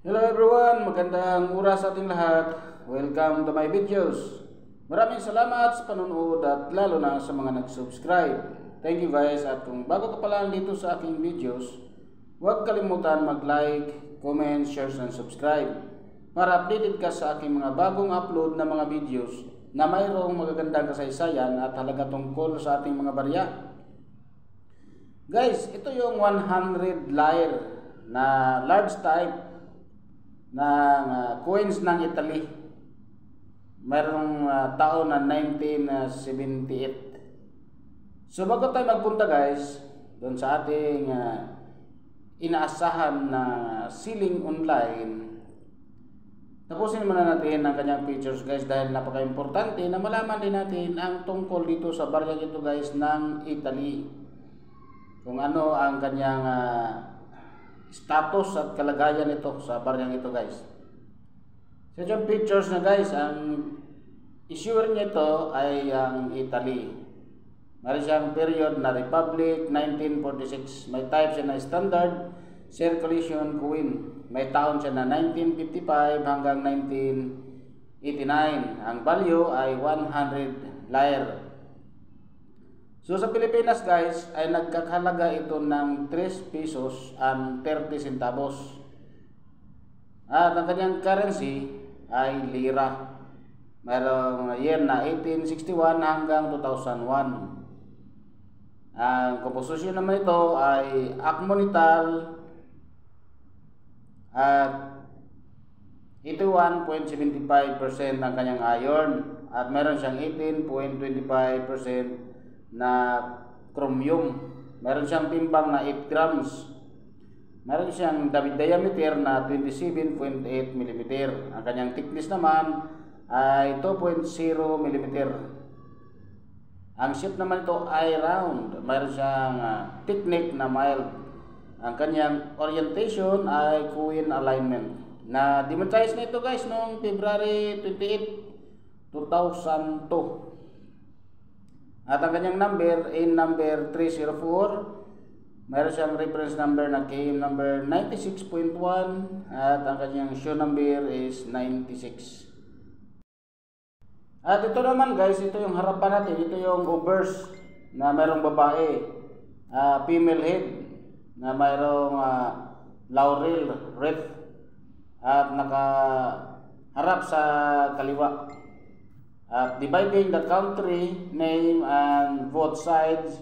Hello everyone, magandang oras sa ating lahat. Welcome to my videos. Maraming salamat sa panonood at lalo na sa mga nag-subscribe. Thank you guys, at kung bago ka pa lang dito sa aking videos, huwag kalimutan mag-like, comment, share and subscribe para updated ka sa aking mga bagong upload na mga videos na mayroong magagandang kasaysayan at halaga tungkol sa ating mga barya. Guys, ito yung 100 lyre na large type ng coins ng Italy. Mayroong taon na 1978. So bago tayo magpunta guys doon sa ating inaasahan na selling online, tapusin muna natin ang kanyang features guys, dahil napaka-importante na malaman din natin ang tungkol dito sa baryang ito guys ng Italy, kung ano ang kanyang status at kalagayan nito sa baryang ito guys. So yung pictures na guys, ang issuer nito ay ang Italy. Meron siyang period na Republic 1946. May type siya na standard circulation coin. May taon siya na 1955 hanggang 1989. Ang value ay 100 lyre. So sa Pilipinas guys ay nagkakahalaga ito ng 3 pesos and 30 centavos. At ang kanyang currency ay lira. Mayroong year na 1861 hanggang 2001. Ang komposisyon naman ito ay akmonital at 81.75% ang kanyang iron, at meron siyang 18.25% na chromium. Meron siyang timbang na 8 grams. Meron siyang diameter na 27.8 mm. Ang kanyang thickness naman ay 2.0 mm. Ang shape naman ito ay round. Meron siyang technique na mild. Ang kanyang orientation ay coin alignment. Na demonetize na ito guys noong February 28, 2002. At ang kanyang number in number 304. Mayroon siyang reference number na KM number 96.1 at ang kanyang show number is 96. At ito naman guys, ito yung harapan natin. Ito yung obverse na mayroong babae, female head na mayroong laurel wreath at nakaharap sa kaliwa. Dividing the country name and both sides,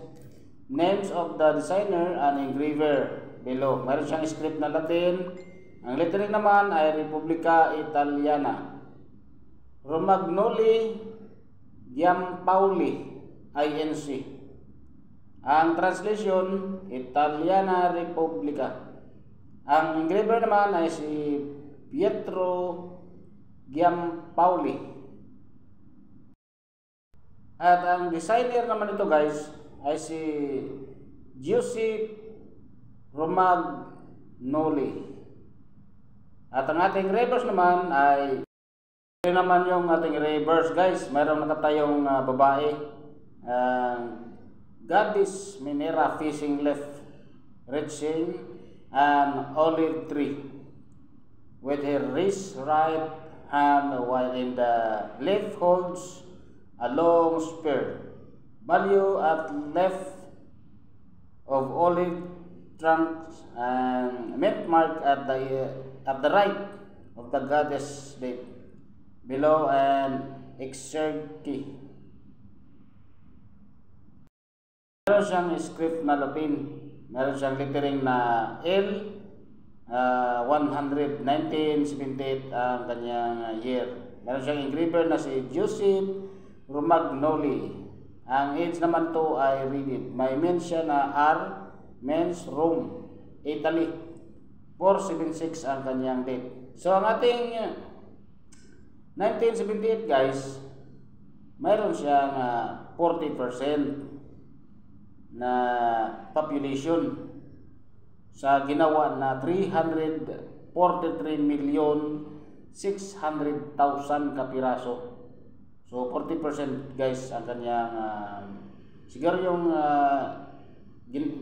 names of the designer and engraver below. Mayroon siyang script na Latin. Ang lettering naman ay Repubblica Italiana. Romagnoli Giampaoli INC. Ang translation, Italiana Repubblica. Ang engraver naman ay si Pietro Giampaoli. At ang designer naman ito guys ay si Giuseppe Romagnoli. At ang ating reverse naman ay ito naman yung ating reverse guys. Mayroong nakatayong babae, Goddess Minera facing left, reaching an olive tree with her wrist right hand, while in the left holds a long spear. Value at left of olive trunks and mint mark at the right of the goddess date. Below an exergy. Meron siyang script na Latin. Meron siyang lettering na L, 100, 1978 ang kanyang year. Meron siyang engraver na si Giuseppe Romagnoli. Ang age naman to ay read. May mention na R, Men's Rome, Italy. 476 ang kanyang date. So ang ating 1978 guys, mayroon siyang 40% na population sa ginawa na 343,600,000 kapiraso. So 40% guys ang kanyang siguro yung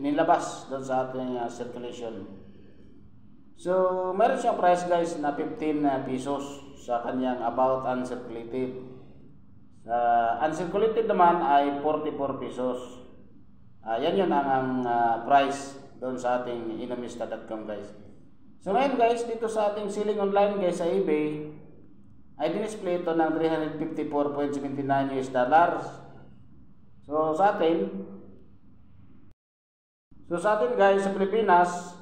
nilabas doon sa ating circulation. So, meron siyang price guys na 15 pesos sa kanyang about uncirculated. Sa uncirculated naman ay 44 pesos. Yan yun ang price doon sa ating inamista.com guys. So ngayon guys, dito sa ating selling online guys sa eBay, ay dinisplay ito ng $354.79 US dollars. So sa atin guys sa Pilipinas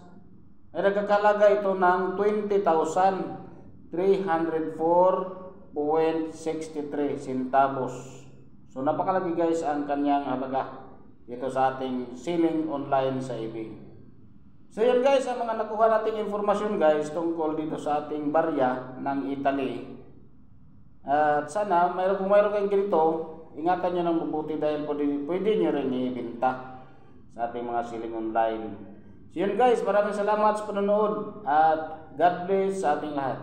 ay nagkakalaga ito ng 20,304.63 centavos. So napakalaki guys ang kanyang halaga dito sa ating selling online sa eBay. So yun guys, ang mga nakuha nating informasyon guys tungkol dito sa ating barya ng Italy. At sana kung mayroon kayong ganito, ingatan nyo ng mabuti dahil pwede nyo rin ibenta sa ating mga selling online. So yun guys, maraming salamat sa panonood at God bless sa ating lahat.